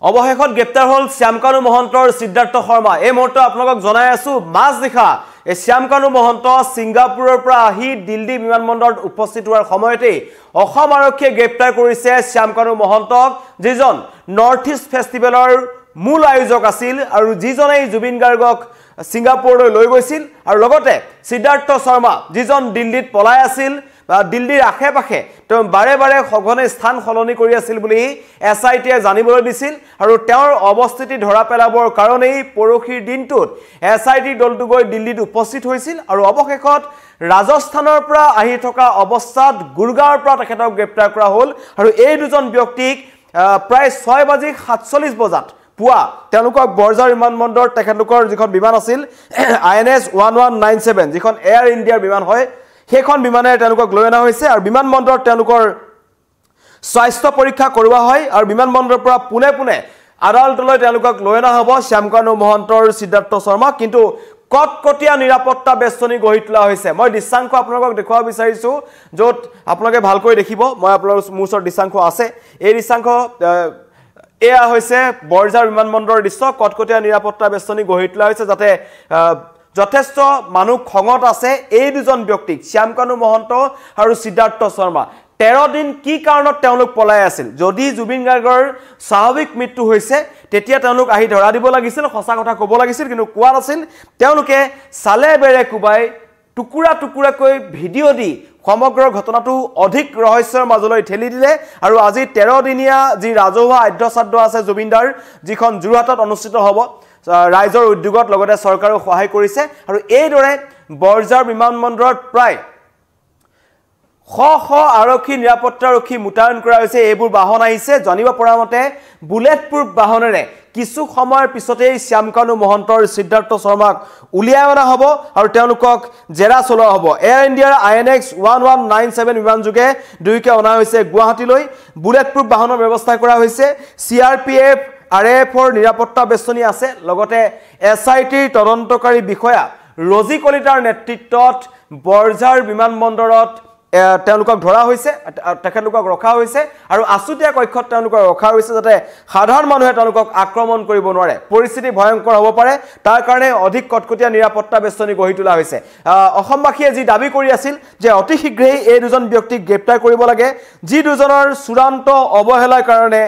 অবশেষত গ্ৰেপ্তাৰ হল শ্যামকানু মহন্তৰ সিদ্ধাৰ্থ শৰ্মা এই মুহূৰ্তে আপোনালোকক জনাই আছো মাছ দেখা এই শ্যামকানু মহন্ত সিংগাপুৰৰ পৰা আহি দিল্লী বিমানবন্দৰত উপস্থিত হোৱাৰ সময়তে অসম আৰক্ষীয়ে গ্ৰেপ্তাৰ কৰিছে শ্যামকানু মহন্তক যিজন নৰ্থ ইষ্ট ফেষ্টিভেলৰ মূল আয়োজক আছিল আৰু যিজনে জুবিন গাৰ্গক সিংগাপুৰলৈ লৈ গৈছিল আৰু লগতে সিদ্ধাৰ্থ শৰ্মা যিজন দিল্লীত পলাই আছিল দিল্লীৰ আশে-পাশে তেওঁ বাৰে বাৰে সঘনে স্থান সলনি কৰি আছিল বুলি এসআইটিয়ে জানিবলৈ দিছিল আৰু তেওঁৰ অৱস্থিতি ধৰা পেলাবৰ কাৰণেই পৰখীৰ দিনটোত এসআইটি দলটো গৈ দিল্লীত উপস্থিত হৈছিল আৰু অৱশেষত ৰাজস্থানৰ পৰা আহি থকা অৱস্থাত গুৰগাঁৱৰ পৰা তেখেতক গ্ৰেপ্তাৰ কৰা হ'ল আৰু এই দুজন ব্যক্তিক প্ৰায় 6:47 বজাত পুৱা তেওঁলোকক বৰজাৰ বিমানবন্দৰত তেখেতলোকৰ যিখন বিমান আছিল INS 1197 যিখন এয়াৰ ইণ্ডিয়াৰ বিমান হয় সেইখন বিমানে তেওঁলোকক লৈ অনা হৈছে আৰু বিমানবন্দৰত তেওঁলোকৰ স্বাস্থ্য পৰীক্ষা কৰোৱা হয় আৰু বিমানবন্দৰৰ পৰা পুনে পুনে আদালতলৈ তেওঁলোকক লৈ অনা হ'ব শ্যামকানু মহন্তৰ সিদ্ধাৰ্থ শৰ্মা কিন্তু কটকটীয়া নিৰাপত্তা বেষ্টনী গঢ়ি তোলা হৈছে মই দৃশ্যাংশ আপোনালোকক দেখুৱাব বিচাৰিছো য'ত আপোনালোকে ভালকৈ দেখিব মই আপোনালোকৰ মোৰ ওচৰত দৃশ্যাংশ আছে এই দৃশ্যাংশ এয়া হৈছে বৰজাৰ বিমানবন্দৰৰ দৃশ্য কটকটীয়া নিৰাপত্তা বেষ্টনী গঢ়ি তোলা হৈছে যাতে যথেষ্ট মানুহ খঙত আছে এই দুজন ব্যক্তিক শ্যামকানু মহন্ত আৰু সিদ্ধাৰ্থ শৰ্মা 13 দিন কি কাৰণত তেওঁলোক পলাই আছিল যদি জুবিন গাৰ্গৰ স্বাভাৱিক মৃত্যু হৈছে তেতিয়া তেওঁলোক আহি ধৰা দিব লাগিছিল সঁচা কথা ক'ব লাগিছিল কিন্তু কোৱা নাছিল তেওঁলোকে সালে বেৰে কুবাই টুকুৰা টুকুৰাকৈ ভিডিঅ' দি সমগ্ৰ ঘটনাটো অধিক ৰহস্যৰ মাজলৈ ঠেলি দিলে আৰু আজি 13 দিনীয়া যি ৰাজহুৱা আদ্যশ্ৰাদ্ধ আছে জুবিনদাৰ যিখন জুৰহাটত অনুষ্ঠিত হ'ব ৰাইজৰ উদ্যোগত লগতে চৰকাৰেও সহায় কৰিছে আৰু এইদৰে বৰজাৰ বিমানবন্দৰত প্ৰায় শ আৰক্ষী নিৰাপত্তাৰক্ষী মুতায়ন কৰা হৈছে এইবোৰ বাহন আহিছে জানিব পৰা মতে বুলেট প্ৰুফ বাহনেৰে কিছু সময়ৰ পিছতেই শ্যামকানু মহন্তৰ সিদ্ধাৰ্থ শৰ্মাক উলিয়াই অনা হ'ব আৰু তেওঁলোকক জেৰা চলোৱা হ'ব এয়াৰ ইণ্ডিয়াৰ INX 1197 বিমান যোগে দুইকে অনা হৈছে গুৱাহাটীলৈ বুলেট প্ৰুফ বাহনৰ ব্যৱস্থা কৰা হৈছে CRPF RAFৰ নিৰাপত্তা বেষ্টনী আছে লগতে SITৰ তদন্তকাৰী বিষয়া ৰজি কলিতাৰ নেতৃত্বত বৰজাৰ বিমানবন্দৰত তেওঁলোকক ধৰা হৈছে তেখেতলোকক ৰখা হৈছে আৰু আছুতীয়া কক্ষত তেওঁলোকক ৰখা হৈছে যাতে সাধাৰণ মানুহে তেওঁলোকক আক্ৰমণ কৰিব নোৱাৰে পৰিস্থিতি ভয়ংকৰ হ'ব পাৰে তাৰ কাৰণে অধিক কটকটীয়া নিৰাপত্তা বেষ্টনী গঢ়ি তোলা হৈছে অসমবাসীয়ে যি দাবী কৰি আছিল যে অতি শীঘ্ৰেই এই দুজন ব্যক্তিক গ্ৰেপ্তাৰ কৰিব লাগে যি দুজনৰ চূড়ান্ত অৱহেলাৰ কাৰণে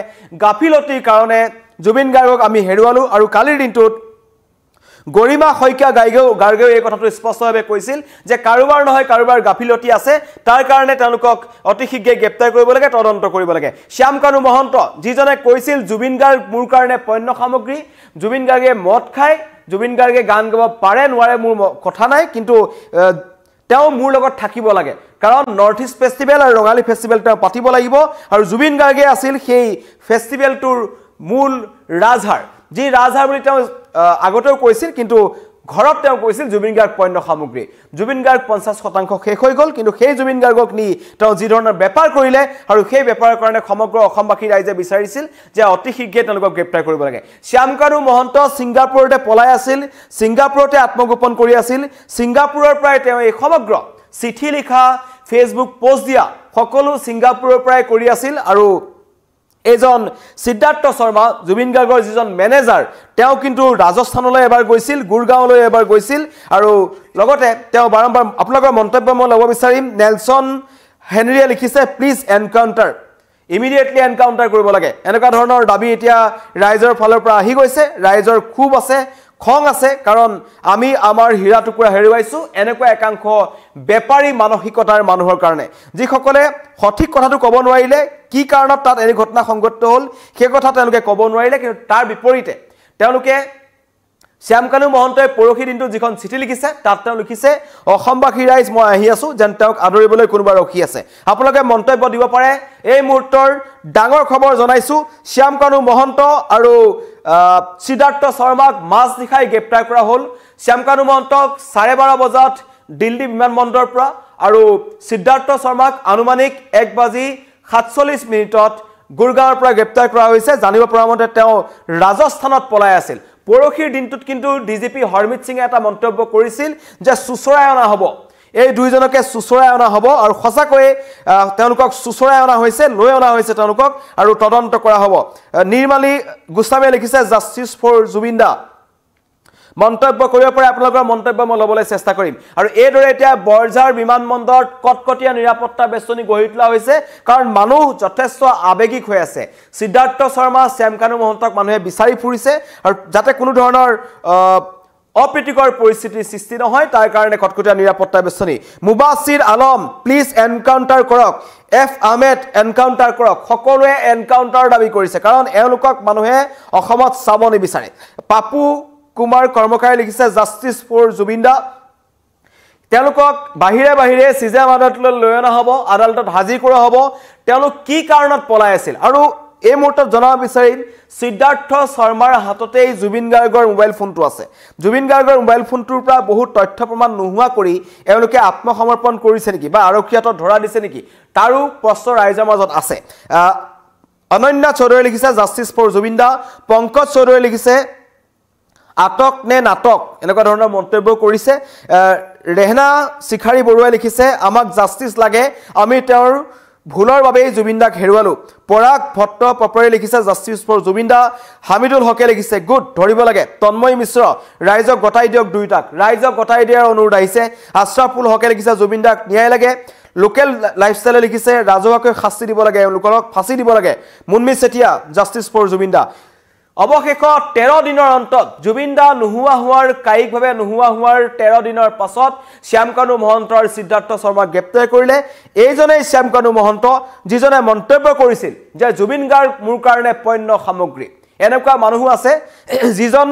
গাফিলতিৰ কাৰণে জুবিন গাৰ্গক আমি হেৰুৱালো আৰু কালিৰ দিনটোত গৰিমা শইকীয়া গাৰ্গেও এই কথাটো স্পষ্টভাৱে কৈছিল যে কাৰোবাৰ নহয় কাৰোবাৰ গাফিলতি আছে তাৰ কাৰণে তেওঁলোকক অতি শীঘ্ৰে গ্ৰেপ্তাৰ কৰিব লাগে তদন্ত কৰিব লাগে শ্যামকানু মহন্ত যিজনে কৈছিল জুবিন গাৰ্গ মোৰ কাৰণে পণ্য সামগ্ৰী জুবিন গাৰ্গে মদ খায় জুবিন গাৰ্গে গান গাব পাৰে নোৱাৰে মোৰ কথা নাই কিন্তু তেওঁ মোৰ লগত থাকিব লাগে কাৰণ নৰ্থ ইষ্ট ফেষ্টিভেল আৰু ৰঙালী ফেষ্টিভেল তেওঁ পাতিব লাগিব আৰু জুবিন গাৰ্গে আছিল সেই ফেষ্টিভেলটোৰ মূল ৰাজহাৰ যি ৰাজহাৰ বুলি তেওঁ আগতেও কৈছিল কিন্তু ঘৰত তেওঁ কৈছিল জুবিন গাৰ্গ পণ্য সামগ্ৰী জুবিন গাৰ্গ 50% শেষ হৈ গ'ল কিন্তু সেই জুবিন গাৰ্গক নি তেওঁ যি ধৰণৰ বেপাৰ কৰিলে আৰু সেই বেপাৰৰ কাৰণে সমগ্ৰ অসমবাসী ৰাইজে বিচাৰিছিল যে অতি শীঘ্ৰে তেওঁলোকক গ্ৰেপ্তাৰ কৰিব লাগে শ্যামকানু মহন্ত সিংগাপুৰতে পলাই আছিল সিংগাপুৰতে আত্মগোপন কৰি আছিল সিংগাপুৰৰ পৰাই তেওঁ এই সমগ্ৰ চিঠি লিখা ফেচবুক পোষ্ট দিয়া সকলো সিংগাপুৰৰ পৰাই কৰি আছিল আৰু এজন সিদ্ধাৰ্থ শৰ্মা জুবিন গাৰ্গৰ যিজন মেনেজাৰ তেওঁ কিন্তু ৰাজস্থানলৈ এবাৰ গৈছিল গুৰগাঁৱলৈ এবাৰ গৈছিল আৰু লগতে তেওঁ বাৰম্বাৰ আপোনালোকৰ মন্তব্য মই ল'ব বিচাৰিম নেলছন হেনৰীয়ে লিখিছে প্লিজ এনকাউণ্টাৰ ইমিডিয়েটলি এনকাউণ্টাৰ কৰিব লাগে এনেকুৱা ধৰণৰ দাবী এতিয়া ৰাইজৰ ফালৰ পৰা আহি গৈছে ৰাইজৰ খুব আছে খং আছে কাৰণ আমি আমাৰ হীৰা টুকুৰা হেৰুৱাইছো এনেকুৱা একাংশ বেপাৰী মানসিকতাৰ মানুহৰ কাৰণে যিসকলে সঠিক কথাটো ক'ব নোৱাৰিলে কি কাৰণত তাত এনে ঘটনা সংঘটিত হ'ল সেই কথা তেওঁলোকে ক'ব নোৱাৰিলে কিন্তু তাৰ বিপৰীতে তেওঁলোকে শ্যামকানু মহন্তই পৰখি দিনটো যিখন চিঠি লিখিছে তাত তেওঁ লিখিছে অসমবাসী ৰাইজ মই আহি আছো যেন তেওঁক আদৰিবলৈ কোনোবা ৰখি আছে আপোনালোকে মন্তব্য দিব পাৰে এই মুহূৰ্তৰ ডাঙৰ খবৰ জনাইছো শ্যামকানু মহন্ত আৰু সিদ্ধাৰ্থ শৰ্মাক মাছ নিশাই গ্ৰেপ্তাৰ কৰা হ'ল শ্যামকানু মহন্তক 12:30 বজাত দিল্লী বিমানবন্দৰৰ পৰা আৰু সিদ্ধাৰ্থ শৰ্মাক আনুমানিক 1:47 গুৰগাঁৱৰ পৰা গ্ৰেপ্তাৰ কৰা হৈছে জানিব পৰা মতে তেওঁ ৰাজস্থানত পলাই আছিল পৰখীৰ দিনটোত কিন্তু ডিজিপি হৰমিত সিঙে এটা মন্তব্য কৰিছিল যে সুচৰাই অনা হ'ব এই দুইজনকে চুচৰাই অনা হ'ব আৰু সঁচাকৈ তেওঁলোকক চুচৰাই অনা হৈছে লৈ অনা হৈছে তেওঁলোকক আৰু তদন্ত কৰা হ'ব নিৰ্মালী গোস্বামীয়ে লিখিছে জাষ্টিস ফৰ জুবিন দা মন্তব্য কৰিব পাৰে আপোনালোকৰ মন্তব্য মই ল'বলৈ চেষ্টা কৰিম আৰু এইদৰে এতিয়া বৰঝাৰ বিমানবন্দৰত কটকটীয়া নিৰাপত্তা বেষ্টনী গঢ়ি তোলা হৈছে কাৰণ মানুহ যথেষ্ট আবেগিক হৈ আছে সিদ্ধাৰ্থ শৰ্মা শ্যামকানু মহন্তক মানুহে বিচাৰি ফুৰিছে আৰু যাতে কোনো ধৰণৰ অপ্ৰীতিকৰ পৰিস্থিতিৰ সৃষ্টি নহয় তাৰ কাৰণে কটকটীয়া নিৰাপত্তা বেষ্টনী মুবাছিৰ আলম প্লিজ এনকাউন্টাৰ কৰক এফ আহমেদ এনকাউন্টাৰ কৰক সকলোৱে এনকাউন্টাৰ দাবী কৰিছে কাৰণ এওঁলোকক মানুহে অসমত চাব নিবিচাৰে পাপু কুমাৰ কৰ্মকাৰে লিখিছে জাষ্টিস ফৰ জুবিন দা তেওঁলোকক বাহিৰে বাহিৰে সিজেম আদালতলৈ লৈ অনা হ'ব আদালতত হাজিৰ কৰা হ'ব তেওঁলোক কি কাৰণত পলাই আছিল আৰু এই মুহূৰ্তত জনাব বিচাৰিম সিদ্ধাৰ্থ শৰ্মাৰ হাততেই জুবিন গাৰ্গৰ মোবাইল ফোনটো আছে জুবিন গাৰ্গৰ মোবাইল ফোনটোৰ পৰা বহুত তথ্য প্ৰমাণ নোহোৱা কৰি এওঁলোকে আত্মসমৰ্পণ কৰিছে নেকি বা আৰক্ষী হাতত ধৰা দিছে নেকি তাৰো প্ৰশ্ন ৰাইজৰ মাজত আছে অনন্যা চৌধুৰী লিখিছে জাষ্টিস ফৰ জুবিন দা পংকজ চৌধুৰী লিখিছে আটক নে নাটক এনেকুৱা ধৰণৰ মন্তব্য কৰিছে ৰেহনা শিখাৰী বৰুৱাই লিখিছে আমাক জাষ্টিস লাগে আমি তেওঁৰ ভুলৰ বাবে জুবিন দাক হেৰুৱালো পৰাগ ভট্ট পপৰে লিখিছে জাষ্টিস ফৰ জুবিন দা হামিদুল হকে লিখিছে গুড ধৰিব লাগে তন্ময় মিশ্ৰ ৰাইজক গতাই দিয়ক দুইটাক ৰাইজক গতাই দিয়াৰ অনুৰোধ আহিছে আশৰাফুল হকে লিখিছে জুবিন দাক ন্যায় লাগে লোকেল লাইফষ্টাইলে লিখিছে ৰাজহুৱাকৈ শাস্তি দিব লাগে লোকক ফাঁচি দিব লাগে মুনমি চেতিয়া জাষ্টিস ফৰ জুবিন দা অৱশেষত 13 দিনৰ অন্তত জুবিন দা নোহোৱা হোৱাৰ কায়িকভাৱে নোহোৱা হোৱাৰ 13 দিনৰ পাছত শ্যামকানু মহন্ত আৰু সিদ্ধাৰ্থ শৰ্মাক গ্ৰেপ্তাৰ কৰিলে এইজনেই শ্যামকানু মহন্ত যিজনে মন্তব্য কৰিছিল যে জুবিন গাৰ্গ মোৰ কাৰণে পণ্য সামগ্ৰী এনেকুৱা মানুহ আছে যিজন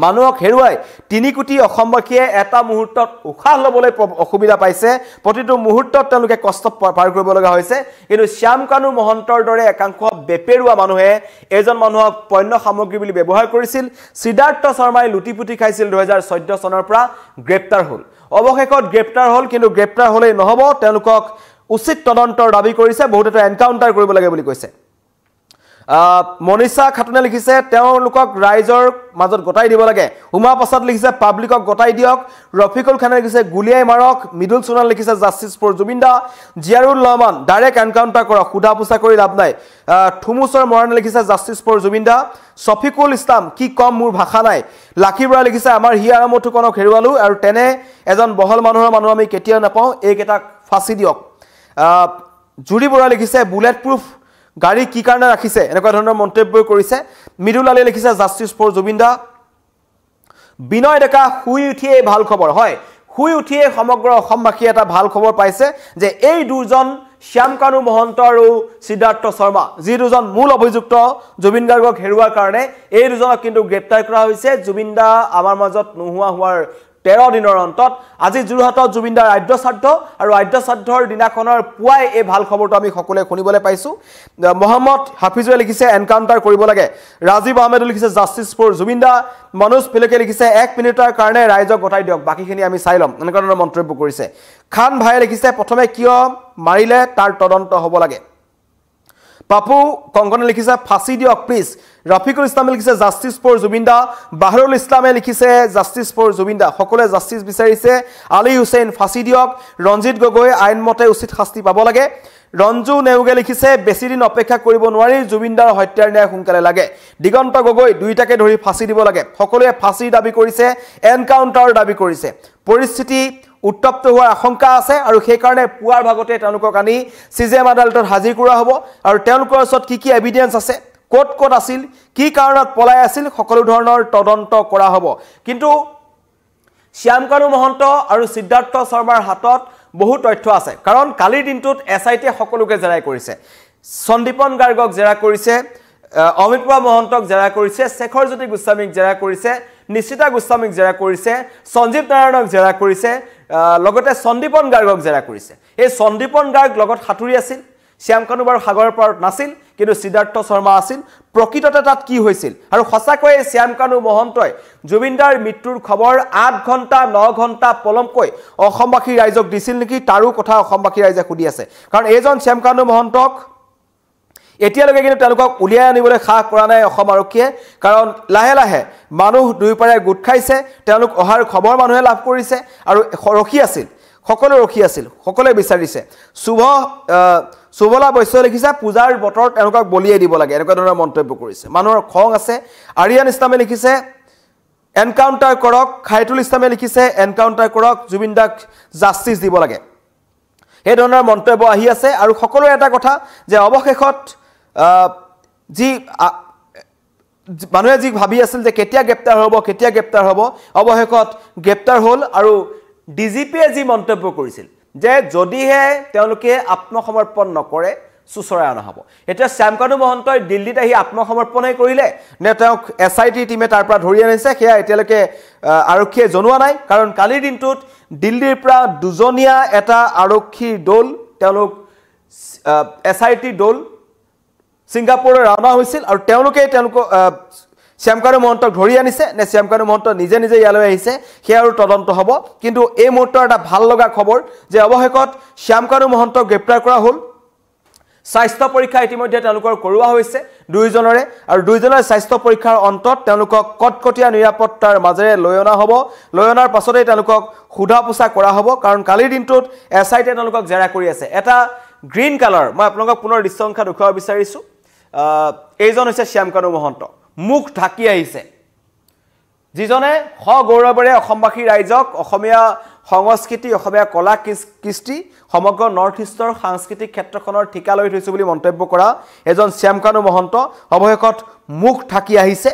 মানুহক হেৰুৱাই 3 কোটি অসমবাসীয়ে এটা মুহূৰ্তত উখাহ ল'বলৈ অসুবিধা পাইছে প্ৰতিটো মুহূৰ্তত তেওঁলোকে কষ্ট পাৰ কৰিব লগা হৈছে কিন্তু শ্যামকানু মহন্তৰ দৰে একাংশ বেপেৰুৱা মানুহে এজন মানুহক পণ্য সামগ্ৰী বুলি ব্যৱহাৰ কৰিছিল সিদ্ধাৰ্থ শৰ্মাই লুটিপুটি খাইছিল 2014 চনৰ পৰা গ্ৰেপ্তাৰ হ'ল অৱশেষত গ্ৰেপ্তাৰ হ'ল কিন্তু গ্ৰেপ্তাৰ হ'লেই নহ'ব তেওঁলোকক উচিত তদন্তৰ দাবী কৰিছে বহুতে এনকাউন্টাৰ কৰিব লাগে বুলি কৈছে মনিষা খাতুনে লিখিছে তেওঁলোকক ৰাইজৰ মাজত গটাই দিব লাগে উমা প্ৰসাদ লিখিছে পাব্লিকক গটাই দিয়ক ৰফিকুল খানে লিখিছে গুলিয়াই মাৰক মিডুল সোণাল লিখিছে justice for Zubeen da Ziarul Rahman direct encounter কৰক সুধা পোছা কৰি লাভ নাই থুমুছৰ মৰাণে লিখিছে জাষ্টিস ফৰ জুবিন দা শফিকুল ইছলাম কি কম মোৰ ভাষা নাই লাকি বৰা লিখিছে আমাৰ হিয়াৰামঠুকনক হেৰুৱালো আৰু তেনে এজন বহল মানুহৰ মানুহ আমি কেতিয়াও নাপাওঁ এইকেইটাক ফাঁচি দিয়ক জুৰি বৰা লিখিছে বুলেট প্ৰুফ গাড়ী কি কাৰণে ৰাখিছে এনেকুৱা ধৰণৰ মন্তব্য কৰিছে মিডুল আলী লিখিছে জাষ্টিস ফৰ জুবিন দা বিনয় ডেকা শুই উঠিয়ে ভাল খবৰ হয় শুই উঠিয়ে সমগ্ৰ অসমবাসী এটা ভাল খবৰ পাইছে যে এই দুজন শ্যামকানু মহন্ত আৰু সিদ্ধাৰ্থ শৰ্মা যি দুজন মূল অভিযুক্ত জুবিন গাৰ্গক হেৰুৱাৰ কাৰণে এই দুজনক কিন্তু গ্ৰেপ্তাৰ কৰা হৈছে জুবিন দা আমাৰ মাজত নোহোৱা হোৱাৰ 13 দিনৰ অন্তত আজি জুৰহাটত জুবিন দাৰ ৰাজ্য শ্ৰাদ্ধ আৰু ৰাজ্য শ্ৰাদ্ধৰ দিনাখনৰ পুৱাই এই ভাল খবৰটো আমি সকলোৱে শুনিবলৈ পাইছো মোহাম্মদ হাফিজুৱে লিখিছে এনকাউন্টাৰ কৰিব লাগে ৰাজীৱ আহমেদে লিখিছে জাষ্টিস ফৰ জুবিন দা মনোজ পিলকে লিখিছে 1 মিনিটৰ কাৰণে ৰাইজক গটাই দিয়ক বাকিখিনি আমি চাই লম এনেকুৱা ধৰণৰ মন্তব্য কৰিছে খান ভাই লিখিছে প্ৰথমে কিয় মাৰিলে তাৰ তদন্ত হ'ব লাগে পাপু কংকনে লিখিছে ফাঁসি দিয়ক প্লিজ ৰফিকুল ইছলামে লিখিছে জাষ্টিস ফৰ জুবিন দা বাহৰুল ইছলামে লিখিছে জাষ্টিস ফৰ জুবিন দা সকলোৱে জাষ্টিস বিচাৰিছে আলী হুছেইন ফাঁসি দিয়ক ৰঞ্জিত গগৈ আইনমতে উচিত শাস্তি পাব লাগে ৰঞ্জু নেউগে লিখিছে বেছি দিন অপেক্ষা কৰিব নোৱাৰি জুবিন দাৰ হত্যাৰ ন্যায় সোনকালে লাগে দিগন্ত গগৈ দুইটাকে ধৰি ফাঁসি দিব লাগে সকলোৱে ফাঁসি দাবী কৰিছে এনকাউন্টাৰ দাবী কৰিছে পৰিস্থিতি উত্তপ্ত হোৱাৰ আশংকা আছে আৰু সেই কাৰণে পুৱাৰ ভাগতে তেওঁলোকক আনি সিজেম আদালতত হাজিৰ কৰা হ'ব আৰু তেওঁলোকৰ ওচৰত কি এভিডেন্স আছে কোট আছিল কি কাৰণত পলাই আছিল সকলো ধৰণৰ তদন্ত কৰা হ'ব কিন্তু শ্যামকানু মহন্ত আৰু সিদ্ধাৰ্থ শৰ্মাৰ হাতত বহু তথ্য আছে কাৰণ কালিৰ দিনটোত এসআইটি সকলোকে জেৰাই কৰিছে সন্দীপন গাৰ্গক জেৰা কৰিছে অমিতপ্ৰভা মহন্তক জেৰা কৰিছে শেখৰজ্যোতি গোস্বামীক জেৰা কৰিছে নিশ্চিতা গোস্বামীক জেৰা কৰিছে সঞ্জীৱ নাৰায়ণক জেৰা কৰিছে লগতে সন্দীপন গাৰ্গক জেৰা কৰিছে এই সন্দীপন গাৰ্গ লগত হাতুৰি আছিল শ্যামকানু বাৰ সাগৰৰ পাৰত নাছিল কিন্তু সিদ্ধাৰ্থ শৰ্মা আছিল প্ৰকৃততে তাত কি হৈছিল আৰু সঁচাকৈ শ্যামকানু মহন্তই জুবিনদাৰ মৃত্যুৰ খবৰ 8 ঘণ্টা 9 ঘণ্টা পলমকৈ অসমবাসী ৰাইজক দিছিল নেকি তাৰো কথা অসমবাসী ৰাইজে খুদি আছে কাৰণ এইজন শ্যামকানু মহন্তক এতিয়ালৈকে কিন্তু তেওঁলোকক উলিয়াই আনিবলৈ সাহ কৰা নাই অসম আৰক্ষীয়ে কাৰণ লাহে লাহে মানুহ দুইপাৰে গোট খাইছে তেওঁলোক অহাৰ খবৰ মানুহে লাভ কৰিছে আৰু ৰখি আছিল সকলো ৰখি আছিল সকলোৱে বিচাৰিছে সুবলা বৈশ্য লিখিছে পূজাৰ বতৰ তেওঁলোকক বলিয়াই দিব লাগে এনেকুৱা ধৰণৰ মন্তব্য কৰিছে মানুহৰ খং আছে আৰিয়ান ইছলামে লিখিছে এনকাউন্টাৰ কৰক খাইতুল ইছলামে লিখিছে এনকাউন্টাৰ কৰক জুবিন দাক জাষ্টিস দিব লাগে এই ধৰণৰ মন্তব্য আহি আছে আৰু সকলোৰে এটা কথা যে অৱশেষত যি মানুহে যি ভাবি আছিল যে কেতিয়া গ্ৰেপ্তাৰ হ'ব অৱশেষত গ্ৰেপ্তাৰ হ'ল আৰু ডিজিপিয়ে যি মন্তব্য কৰিছিল যে যদিহে তেওঁলোকে আত্মসমৰ্পণ নকৰে সুচৰাই অনা হ'ব এতিয়া শ্যামকানু মহন্তই দিল্লীত আহি আত্মসমৰ্পণে কৰিলে নে তেওঁক SIT টিমে তাৰ পৰা ধৰি আনিছে সেয়া এতিয়ালৈকে আৰক্ষীয়ে জনোৱা নাই কাৰণ কালিৰ দিনটোত দিল্লীৰ পৰা দুজনীয়া এটা আৰক্ষীৰ দল তেওঁলোক SIT দল ছিংগাপুৰৰ ৰাওনা হৈছিল আৰু তেওঁলোকে শ্যামকানু মহন্তক ধৰি আনিছে নে শ্যামকানু মহন্ত নিজে ইয়ালৈ আহিছে সেয়াৰো তদন্ত হ'ব কিন্তু এই মুহূৰ্তৰ এটা ভাল লগা খবৰ যে অৱশেষত শ্যামকানু মহন্তক গ্ৰেপ্তাৰ কৰা হ'ল স্বাস্থ্য পৰীক্ষা ইতিমধ্যে তেওঁলোকৰ কৰোৱা হৈছে দুইজনৰে আৰু দুইজনৰ স্বাস্থ্য পৰীক্ষাৰ অন্তত তেওঁলোকক কটকটীয়া নিৰাপত্তাৰ মাজেৰে লৈ অনা হ'ব লৈ অনাৰ পাছতে তেওঁলোকক সোধা পোছা কৰা হ'ব কাৰণ কালিৰ দিনটোত SIT তেওঁলোকক জেৰা কৰি আছে এটা গ্ৰীণ কালাৰ মই আপোনালোকক পুনৰ দৃশ্যসংখ্যা দেখুৱাব বিচাৰিছোঁ এইজন হৈছে শ্যামকানু মহন্ত মুখ ঢাকি আহিছে যিজনে গৌৰৱেৰে অসমবাসী ৰাইজক অসমীয়া সংস্কৃতি অসমীয়া কলা কৃষ্টি সমগ্ৰ নৰ্থ ইষ্টৰ সাংস্কৃতিক ক্ষেত্ৰখনৰ ঠিকা লৈ থৈছে বুলি মন্তব্য কৰা এজন শ্যামকানু মহন্ত অৱশেষত মুখ ঢাকি আহিছে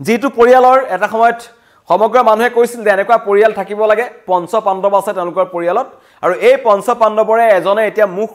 যিটো পৰিয়ালৰ এটা সময়ত সমগ্ৰ মানুহে কৈছিল যে এনেকুৱা পৰিয়াল থাকিব লাগে পঞ্চ পাণ্ডৱ আছে তেওঁলোকৰ পৰিয়ালত আৰু এই পঞ্চ পাণ্ডৱৰে এজনে এতিয়া মুখ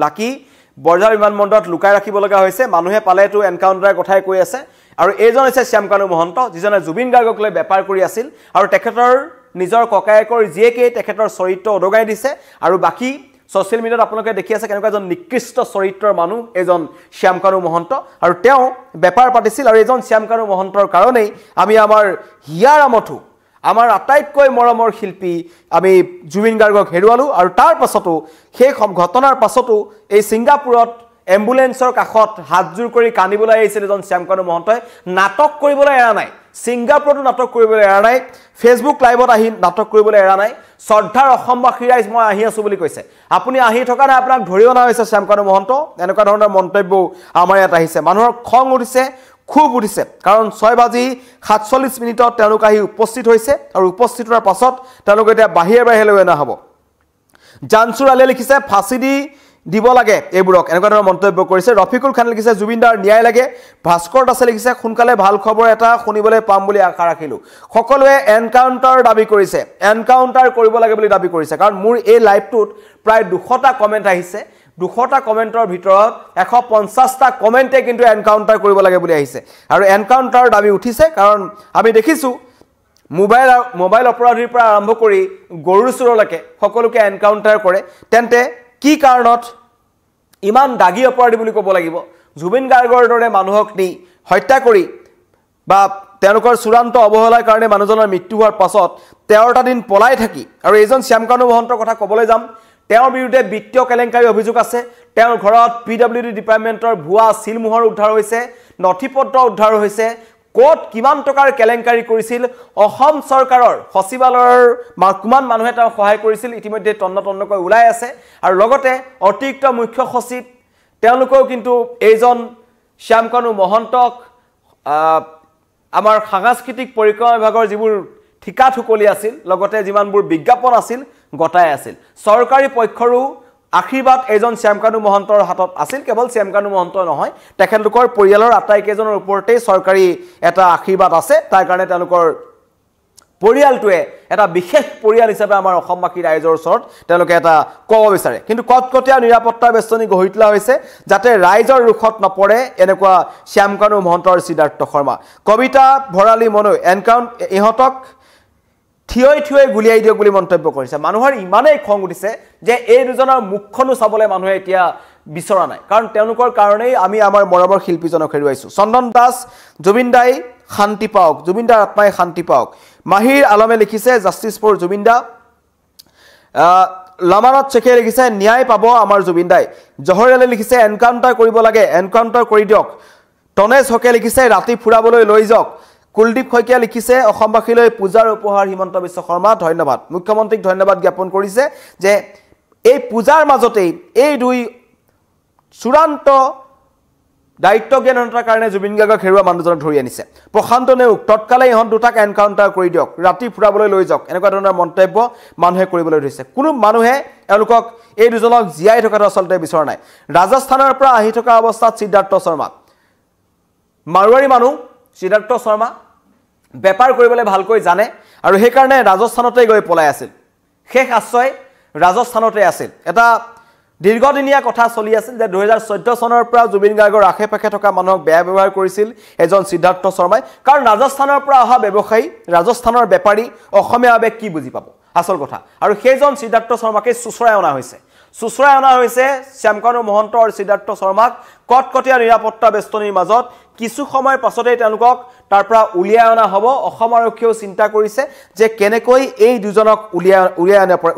ঢাকি বৰঝাৰ বিমানবন্দৰত লুকাই ৰাখিব লগা হৈছে মানুহে পালেটো এনকাউন্টাৰৰ কথাই কৈ আছে আৰু এইজন হৈছে শ্যামকানু মহন্ত যিজনে জুবিন গাৰ্গক লৈ বেপাৰ কৰি আছিল আৰু তেখেতৰ নিজৰ ককায়েকৰ জীয়েকে তেখেতৰ চৰিত্ৰ উদগাই দিছে আৰু বাকি সোশ্যাল মিডিয়াত আপোনালোকে দেখি আছে কেনেকুৱা এজন নিকৃষ্ট চৰিত্ৰৰ মানুহ এজন শ্যামকানু মহন্ত আৰু তেওঁ বেপাৰ পাতিছিল আৰু এজন শ্যামকানু মহন্তৰ কাৰণেই আমি আমাৰ হিয়াৰামঠু আমাৰ আটাইতকৈ মৰমৰ শিল্পী আমি জুবিন গাৰ্গক হেৰুৱালো আৰু তাৰ পাছতো সেই ঘটনাৰ পাছতো এই ছিংগাপুৰত এম্বুলেন্সৰ কাষত হাতজোৰ কৰি কান্দিবলৈ আহিছিল এজন শ্যামকানু মহন্তই নাটক কৰিবলৈ এৰা নাই ছিংগাপুৰতো নাটক কৰিবলৈ এৰা নাই ফেচবুক লাইভত আহি নাটক কৰিবলৈ এৰা নাই শ্ৰদ্ধাৰ অসমবাসী ৰাইজ মই আহি আছো বুলি কৈছে আপুনি আহি থকা নাই আপোনাক ধৰি অনা হৈছে শ্যামকানু মহন্ত এনেকুৱা ধৰণৰ মন্তব্য আমাৰ ইয়াত আহিছে মানুহৰ খং উঠিছে খুব উঠিছে কাৰণ 6:47 তেওঁলোক আহি উপস্থিত হৈছে আৰু উপস্থিত হোৱাৰ পাছত তেওঁলোক এতিয়া বাহিৰে লৈ অনা হ'ব জানসুৰ আলীয়ে লিখিছে ফাঁচি দিব লাগে এইবোৰক এনেকুৱা ধৰণৰ মন্তব্য কৰিছে ৰফিকুল খান লিখিছে জুবিনদাৰ ন্যায় লাগে ভাস্কৰ দাসে লিখিছে সোনকালে ভাল খবৰ এটা শুনিবলৈ পাম বুলি আশা ৰাখিলো সকলোৱে এনকাউন্টাৰ দাবী কৰিছে এনকাউন্টাৰ কৰিব লাগে বুলি দাবী কৰিছে কাৰণ মোৰ এই লাইভটোত প্ৰায় 200টা কমেন্ট আহিছে 200টা কমেন্টৰ ভিতৰত 150টা কমেন্টে কিন্তু এনকাউন্টাৰ কৰিব লাগে বুলি আহিছে আৰু এনকাউন্টাৰ দাবী উঠিছে কাৰণ আমি দেখিছো মোবাইল অপৰাধীৰ পৰা আৰম্ভ কৰি গৰুৰ চুৰলৈকে সকলোকে এনকাউন্টাৰ কৰে তেন্তে কি কাৰণত ইমান দাগী অপৰাধী বুলি ক'ব লাগিব জুবিন গাৰ্গৰ দৰে মানুহক নি হত্যা কৰি বা তেওঁলোকৰ চূড়ান্ত অৱহেলাৰ কাৰণে মানুহজনৰ মৃত্যু হোৱাৰ পাছত 13টা দিন পলাই থাকি আৰু এজন শ্যামকানু মহন্তৰ কথা ক'বলৈ যাম তেওঁৰ বিৰুদ্ধে বিত্তীয় কেলেংকাৰী অভিযোগ আছে তেওঁৰ ঘৰত PWD ডিপাৰ্টমেণ্টৰ ভুৱা সিলমোহৰ উদ্ধাৰ হৈছে নথিপত্ৰ উদ্ধাৰ হৈছে কোট কিমান টকাৰ কেলেংকাৰী কৰিছিল অসম চৰকাৰৰ সচিবালয়ৰ কিমান মানুহে তেওঁ সহায় কৰিছিল ইতিমধ্যে তন্নকৈ ওলাই আছে আৰু লগতে অতিৰিক্ত মুখ্য সচিব তেওঁলোকেও কিন্তু এইজন শ্যামকানু মহন্তক আমাৰ সাংস্কৃতিক পৰিক্ৰমা বিভাগৰ যিবোৰ ঠিকা ঠুকলি আছিল লগতে যিমানবোৰ বিজ্ঞাপন আছিল গটাই আছিল চৰকাৰী পক্ষৰো আশীৰ্বাদ এজন শ্যামকানু মহন্তৰ হাতত আছিল কেৱল শ্যামকানু মহন্ত নহয় তেখেতলোকৰ পৰিয়ালৰ আটাইকেইজনৰ ওপৰতে চৰকাৰী এটা আশীৰ্বাদ আছে তাৰ কাৰণে তেওঁলোকৰ পৰিয়ালটোৱে এটা বিশেষ পৰিয়াল হিচাপে আমাৰ অসমবাসী ৰাইজৰ ওচৰত তেওঁলোকে এটা ক'ব বিচাৰে কিন্তু কটকটীয়া নিৰাপত্তা বেষ্টনী গঢ়ি তোলা হৈছে যাতে ৰাইজৰ ৰুখত নপৰে এনেকুৱা শ্যামকানু মহন্তৰ সিদ্ধাৰ্থ শৰ্মা কবিতা ভৰালী মনৈ এনকাউন্ট ইহঁতক থিয়ই গুলিয়াই দিয়ক বুলি মন্তব্য কৰিছে মানুহৰ ইমানেই খং উঠিছে যে এই দুজনৰ মুখখনো চাবলৈ মানুহে এতিয়া বিচৰা নাই কাৰণ তেওঁলোকৰ কাৰণেই আমি আমাৰ মৰমৰ শিল্পীজনক হেৰুৱাইছো চন্দন দাস জুবিনদাই শান্তি পাওক জুবিনদাৰ আত্মাই শান্তি পাওক মাহিৰ আলমে লিখিছে জাস্টিস ফৰ জুবিনদা লামানত চেকে লিখিছে ন্যায় পাব আমাৰ জুবিনদাই জহৰিয়ালে লিখিছে এনকাউন্টাৰ কৰিব লাগে এনকাউন্টাৰ কৰি দিয়ক টনেজ হকে লিখিছে ৰাতি ফুৰাবলৈ লৈ যাওক কুলদীপ শইকীয়া লিখিছে অসমবাসীলৈ পূজাৰ উপহাৰ হিমন্ত বিশ্ব শৰ্মা ধন্যবাদ মুখ্যমন্ত্ৰীক ধন্যবাদ জ্ঞাপন কৰিছে যে এই পূজাৰ মাজতেই এই দুই চূড়ান্ত দায়িত্ব জ্ঞানহীনতাৰ কাৰণে জুবিন গাৰ্গক হেৰুৱা মানুহজনক ধৰি আনিছে প্ৰশান্ত নেওগ তৎকালে ইহঁত দুটাক এনকাউণ্টাৰ কৰি দিয়ক ৰাতি ফুৰাবলৈ লৈ যাওক এনেকুৱা ধৰণৰ মন্তব্য মানুহে কৰিবলৈ ধৰিছে কোনো মানুহে এওঁলোকক এই দুজনক জীয়াই থকাটো আচলতে বিচৰা নাই ৰাজস্থানৰ পৰা আহি থকা অৱস্থাত সিদ্ধাৰ্থ শৰ্মা মাৰোৱাৰী মানুহ সিদ্ধাৰ্থ শৰ্মা বেপাৰ কৰিবলৈ ভালকৈ জানে আৰু সেইকাৰণে ৰাজস্থানতে গৈ পলাই আছিল শেষ আশ্ৰয় ৰাজস্থানতে আছিল এটা দীৰ্ঘদিনীয়া কথা চলি আছিল যে 2014 চনৰ পৰা জুবিন গাৰ্গৰ আশে-পাশে থকা মানুহক বেয়া ব্যৱহাৰ কৰিছিল এজন সিদ্ধাৰ্থ শৰ্মাই কাৰণ ৰাজস্থানৰ পৰা অহা ব্যৱসায়ী ৰাজস্থানৰ বেপাৰী অসমীয়াভাৱে কি বুজি পাব আসল কথা আৰু সেইজন সিদ্ধাৰ্থ শৰ্মাকে সুচৰাই অনা হৈছে শ্যামকানু মহন্ত আৰু সিদ্ধাৰ্থ শৰ্মাক কটকটীয়া নিৰাপত্তা বেষ্টনীৰ মাজত কিছু সময় পাছতেই তেওঁলোকক তাৰ পৰা উলিয়াই অনা হ'ব অসম আৰক্ষীয়েও চিন্তা কৰিছে যে কেনেকৈ এই দুজনক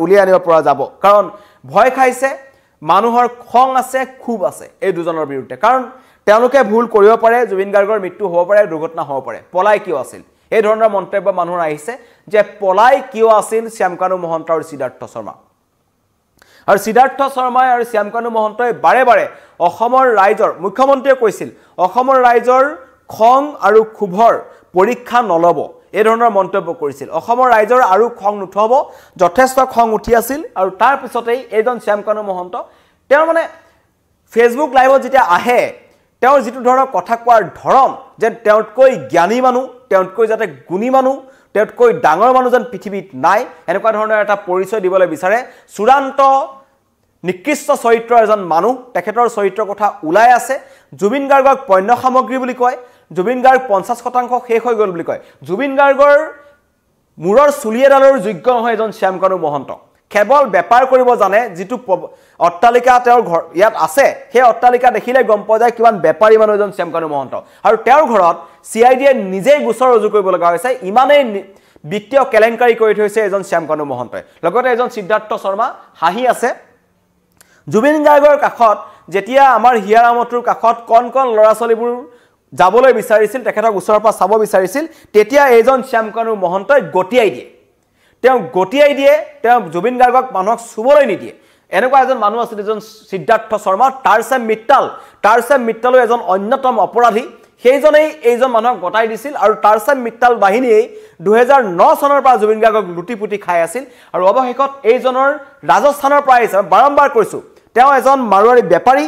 উলিয়াই আনিব পৰা যাব কাৰণ ভয় খাইছে মানুহৰ খং আছে খুব আছে এই দুজনৰ বিৰুদ্ধে কাৰণ তেওঁলোকে ভুল কৰিব পাৰে জুবিন গাৰ্গৰ মৃত্যু হ'ব পাৰে দুৰ্ঘটনা হ'ব পাৰে পলাই কিয় আছিল এই ধৰণৰ মন্তব্য মানুহৰ আহিছে যে পলাই কিয় আছিল শ্যামকানু মহন্ত আৰু সিদ্ধাৰ্থ শৰ্মা আৰু সিদ্ধাৰ্থ শৰ্মাই আৰু শ্যামকানু মহন্তই বাৰে বাৰে অসমৰ ৰাইজৰ মুখ্যমন্ত্ৰীয়ে কৈছিল অসমৰ ৰাইজৰ খং আৰু ক্ষোভৰ পৰীক্ষা নলব এই ধৰণৰ মন্তব্য কৰিছিল অসমৰ ৰাইজৰ আৰু খং নুঠব যথেষ্ট খং উঠি আছিল আৰু তাৰ পিছতেই এইজন শ্যামকানু মহন্ত তেওঁ মানে ফেচবুক লাইভত যেতিয়া আহে তেওঁৰ যিটো ধৰণৰ কথা কোৱাৰ ধৰণ যে তেওঁতকৈ জ্ঞানী মানুহ তেওঁতকৈ যাতে গুণী মানুহ তেওঁতকৈ ডাঙৰ মানুহ যেন পৃথিৱীত নাই এনেকুৱা ধৰণৰ এটা পৰিচয় দিবলৈ বিচাৰে চূড়ান্ত নিকৃষ্ট চৰিত্ৰৰ এজন মানুহ তেখেতৰ চৰিত্ৰৰ কথা ওলাই আছে জুবিন গাৰ্গক পণ্য সামগ্ৰী বুলি কয় জুবিন গাৰ্গ 50% শেষ হৈ গ'ল বুলি কয় জুবিন গাৰ্গৰ মূৰৰ চুলি এডালৰ যোগ্য নহয় এজন শ্যামকানু মহন্ত কেৱল বেপাৰ কৰিব জানে যিটো অট্টালিকা তেওঁৰ ঘৰ ইয়াত আছে সেই অট্টালিকা দেখিলে গম পোৱা যায় কিমান বেপাৰী মানুহ এজন শ্যামকানু মহন্ত আৰু তেওঁৰ ঘৰত CIDয়ে নিজেই গোচৰ ৰুজু কৰিব লগা হৈছে ইমানেই বিত্তীয় কেলেংকাৰী কৰি থৈছে এজন শ্যামকানু মহন্তই লগতে এজন সিদ্ধাৰ্থ শৰ্মা হাঁহি আছে জুবিন গাৰ্গৰ কাষত যেতিয়া আমাৰ হিয়াৰামটোৰ কাষত কণ ল'ৰা ছোৱালীবোৰ যাবলৈ বিচাৰিছিল তেখেতক ওচৰৰ পৰা চাব বিচাৰিছিল তেতিয়া এইজন শ্যামকানু মহন্তই গটিয়াই দিয়ে তেওঁ জুবিন গাৰ্গক মানুহক চুবলৈ নিদিয়ে এনেকুৱা এজন মানুহ আছিল এজন সিদ্ধাৰ্থ শৰ্মা টাৰচেম মিত্তালো এজন অন্যতম অপৰাধী সেইজনেই এইজন মানুহক গটাই দিছিল আৰু টাৰচেম মিত্তাল বাহিনীয়ে 2009 চনৰ পৰা জুবিন গাৰ্গক লুটিপুটি খাই আছিল আৰু অৱশেষত এইজনৰ ৰাজস্থানৰ পৰা আহিছে বাৰম্বাৰ কৈছো তেওঁ এজন মাৰোৱাৰী বেপাৰী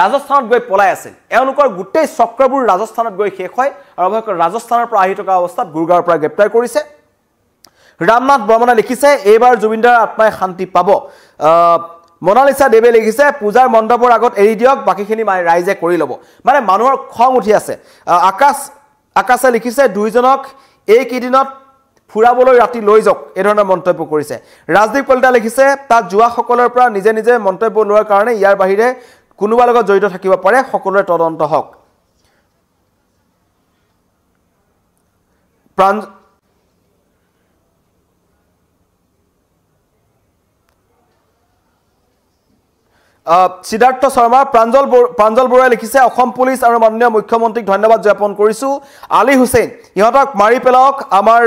ৰাজস্থানত গৈ পলাই আছিল এওঁলোকৰ গোটেই চক্ৰবোৰ ৰাজস্থানত গৈ শেষ হয় আৰু অৱশেষত ৰাজস্থানৰ পৰা আহি থকা অৱস্থাত গুৰগাঁৱৰ পৰা গ্ৰেপ্তাৰ কৰিছে ৰামনাথ বৰ্মনে লিখিছে এইবাৰ জুবিনদাৰ আত্মাই শান্তি পাব মনালিসা দেৱে লিখিছে পূজাৰ মণ্ডপৰ আগত এৰি দিয়ক বাকিখিনি ৰাইজে কৰি ল'ব মানে মানুহৰ খং উঠি আছে আকাশে লিখিছে দুইজনক এই কেইদিনত ফুৰাবলৈ ৰাতি লৈ যাওক এই ধৰণৰ মন্তব্য কৰিছে ৰাজদীপ কলিতা লিখিছে তাত যোৱাসকলৰ পৰা নিজে নিজে মন্তব্য লোৱাৰ কাৰণে ইয়াৰ বাহিৰে কোনোবা লগত জড়িত থাকিব পাৰে সকলোৰে তদন্ত হওক সিদ্ধাৰ্থ শৰ্মা প্ৰাঞ্জল বৰুৱাই লিখিছে অসম পুলিচ আৰু মাননীয় মুখ্যমন্ত্ৰীক ধন্যবাদ জ্ঞাপন কৰিছো আলী হুছেইন ইহঁতক মাৰি পেলাওক আমাৰ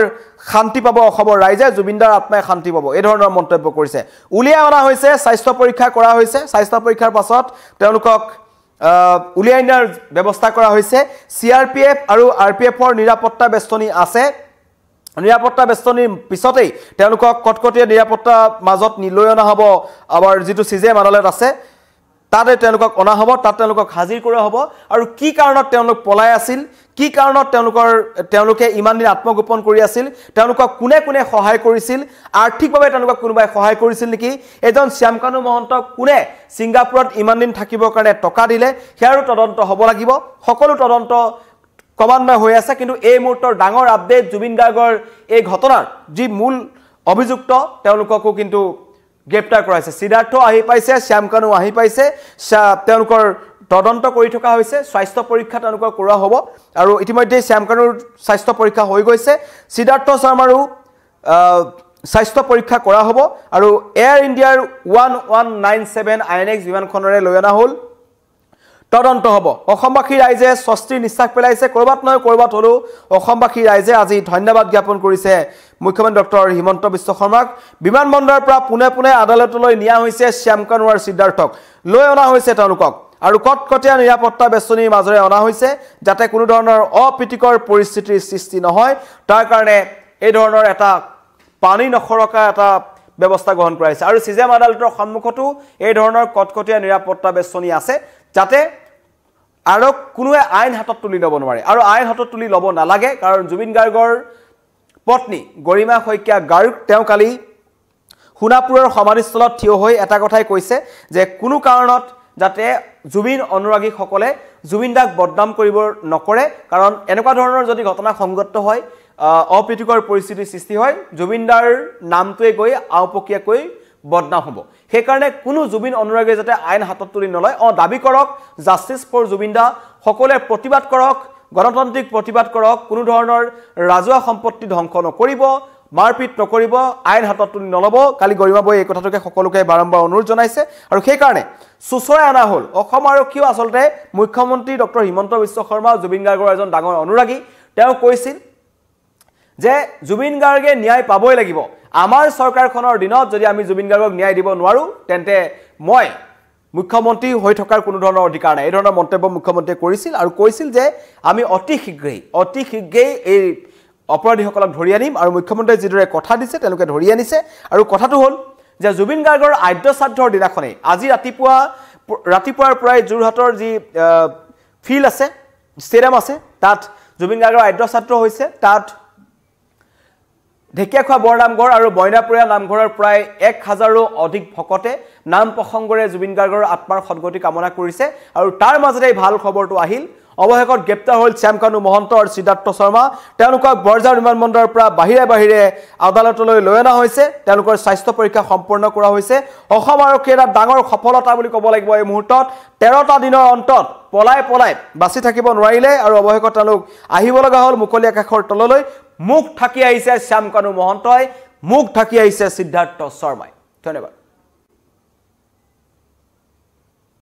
শান্তি পাব অসমৰ ৰাইজে জুবিনদাৰ আত্মাই শান্তি পাব এই ধৰণৰ মন্তব্য কৰিছে উলিয়াই অনা হৈছে স্বাস্থ্য পৰীক্ষা কৰা হৈছে স্বাস্থ্য পৰীক্ষাৰ পাছত তেওঁলোকক উলিয়াই অনাৰ ব্যৱস্থা কৰা হৈছে CRPF আৰু RPFৰ নিৰাপত্তা বেষ্টনী আছে নিৰাপত্তা বেষ্টনীৰ পিছতেই তেওঁলোকক কটকটীয়া নিৰাপত্তা মাজত লৈ অনা হ'ব আমাৰ যিটো CJM আদালত আছে তাতে তেওঁলোকক অনা হ'ব তাত তেওঁলোকক হাজিৰ কৰা হ'ব আৰু কি কাৰণত তেওঁলোক পলাই আছিল কি কাৰণত তেওঁলোকে ইমান দিন আত্মগোপন কৰি আছিল তেওঁলোকক কোনে সহায় কৰিছিল আৰ্থিকভাৱে তেওঁলোকক কোনোবাই সহায় কৰিছিল নেকি এজন শ্যামকানু মহন্তক কোনে সিংগাপুৰত ইমান দিন থাকিবৰ কাৰণে টকা দিলে হেয়াৰো তদন্ত হ'ব লাগিব সকলো তদন্ত ক্ৰমান্বয়ে হৈ আছে কিন্তু এই মুহূৰ্তৰ ডাঙৰ আপডেট জুবিন গাৰ্গৰ এই ঘটনাৰ যি মূল অভিযুক্ত তেওঁলোককো কিন্তু গ্ৰেপ্তাৰ কৰাইছে সিদ্ধাৰ্থ আহি পাইছে শ্যামকানু আহি পাইছে তেওঁলোকৰ তদন্ত কৰি থকা হৈছে স্বাস্থ্য পৰীক্ষা তেওঁলোকৰ কৰা হ'ব আৰু ইতিমধ্যে শ্যামকানুৰ স্বাস্থ্য পৰীক্ষা হৈ গৈছে সিদ্ধাৰ্থ শৰ্মাৰো স্বাস্থ্য পৰীক্ষা কৰা হ'ব আৰু এয়াৰ ইণ্ডিয়াৰ 1197 INX বিমানখনৰে লৈ অনা হ'ল তদন্ত হ'ব অসমবাসী ৰাইজে স্বস্তিৰ নিশ্বাস পেলাইছে কৰবাত নহয় কৰবাত হলো অসমবাসী ৰাইজে আজি ধন্যবাদ জ্ঞাপন কৰিছে মুখ্যমন্ত্ৰী ডক্টৰ হিমন্ত বিশ্ব শৰ্মাক বিমানবন্দৰৰ পৰা পুনে পুনে আদালতলৈ নিয়া হৈছে শ্যামকানু আৰু সিদ্ধাৰ্থক লৈ অনা হৈছে তেওঁলোকক আৰু কটকটীয়া নিৰাপত্তা বেষ্টনীৰ মাজৰে অনা হৈছে যাতে কোনো ধৰণৰ অপ্ৰীতিকৰ পৰিস্থিতিৰ সৃষ্টি নহয় তাৰ কাৰণে এই ধৰণৰ এটা পানী নখৰকা এটা ব্যৱস্থা গ্ৰহণ কৰা হৈছে আৰু সিজেম আদালতৰ সন্মুখতো এই ধৰণৰ কটকটীয়া নিৰাপত্তা বেষ্টনী আছে যাতে আৰু কোনোৱে আইন হাতত তুলি ল'ব নোৱাৰে আৰু আইন হাতত তুলি ল'ব নালাগে কাৰণ জুবিন গাৰ্গৰ পত্নী গৰিমা শইকীয়া গাৰ্গ তেওঁ কালি সোণাপুৰৰ সমাধিস্থলত থিয় হৈ এটা কথাই কৈছে যে কোনো কাৰণত যাতে জুবিন অনুৰাগীসকলে জুবিন দাক বদনাম কৰিব নকৰে কাৰণ এনেকুৱা ধৰণৰ যদি ঘটনা সংগত হয় অপ্ৰীতিকৰ পৰিস্থিতিৰ সৃষ্টি হয় জুবিন দাৰ নামটোৱে গৈ আওপকীয়াকৈ বদনাম হ'ব সেইকাৰণে কোনো জুবিন অনুৰাগীয়ে যাতে আইন হাতত তুলি নলয় দাবী কৰক জাষ্টিস ফৰ জুবিন দা সকলে প্ৰতিবাদ কৰক গণতান্ত্ৰিক প্ৰতিবাদ কৰক কোনো ধৰণৰ ৰাজহুৱা সম্পত্তি ধ্বংস নকৰিব মাৰপিট নকৰিব আইন হাতত তুলি নলব কালি গৰিমাবই এই কথাটোকে সকলোকে বাৰম্বাৰ অনুৰোধ জনাইছে আৰু সেই কাৰণে সুচৰাই আনা হ'ল অসম আৰক্ষীও আচলতে মুখ্যমন্ত্ৰী ডক্টৰ হিমন্ত বিশ্ব শৰ্মা জুবিন গাৰ্গৰ এজন ডাঙৰ অনুৰাগী তেওঁ কৈছিল যে জুবিন গাৰ্গে ন্যায় পাবই লাগিব আমাৰ চৰকাৰখনৰ দিনত যদি আমি জুবিন গাৰ্গক ন্যায় দিব নোৱাৰো তেন্তে মই মুখ্যমন্ত্ৰী হৈ থকাৰ কোনো ধৰণৰ অধিকাৰ নাই এই ধৰণৰ মন্তব্য মুখ্যমন্ত্ৰীয়ে কৰিছিল আৰু কৈছিল যে আমি অতি শীঘ্ৰেই এই অপৰাধীসকলক ধৰি আনিম আৰু মুখ্যমন্ত্ৰীয়ে যিদৰে কথা দিছে তেওঁলোকে ধৰি আনিছে আৰু কথাটো হ'ল যে জুবিন গাৰ্গৰ আদ্য শ্ৰাদ্ধৰ দিনাখনে আজি ৰাতিপুৱাৰ পৰাই যোৰহাটৰ যি ফিল্ড আছে ষ্টেডিয়াম আছে তাত জুবিন গাৰ্গৰ আদ্য শ্ৰাদ্ধ হৈছে তাত ঢেকিয়াখোৱা বৰনামঘৰ আৰু বইনাপুৰীয়া নামঘৰৰ প্ৰায় 1000ৰো অধিক ভকতে নাম প্ৰসংগৰে জুবিন গাৰ্গৰ আত্মাৰ সদ্গতি কামনা কৰিছে আৰু তাৰ মাজতে ভাল খবৰটো আহিল অৱশেষত গ্ৰেপ্তাৰ হ'ল শ্যামকানু মহন্ত আৰু সিদ্ধাৰ্থ শৰ্মা তেওঁলোকক বৰঝাৰ বিমানবন্দৰৰ পৰা বাহিৰে আদালতলৈ লৈ অনা হৈছে তেওঁলোকৰ স্বাস্থ্য পৰীক্ষা সম্পূৰ্ণ কৰা হৈছে অসম আৰক্ষীৰ এটা ডাঙৰ সফলতা বুলি ক'ব লাগিব এই মুহূৰ্তত 13টা দিনৰ অন্তত পলাই বাচি থাকিব নোৱাৰিলে আৰু অৱশেষত তেওঁলোক আহিব লগা হ'ল মুকলি আকাশৰ তললৈ মুখ ঢাকি আহিছে শ্যামকানু মহন্তই মুখ ঢাকি আহিছে সিদ্ধাৰ্থ শৰ্মাই ধন্যবাদ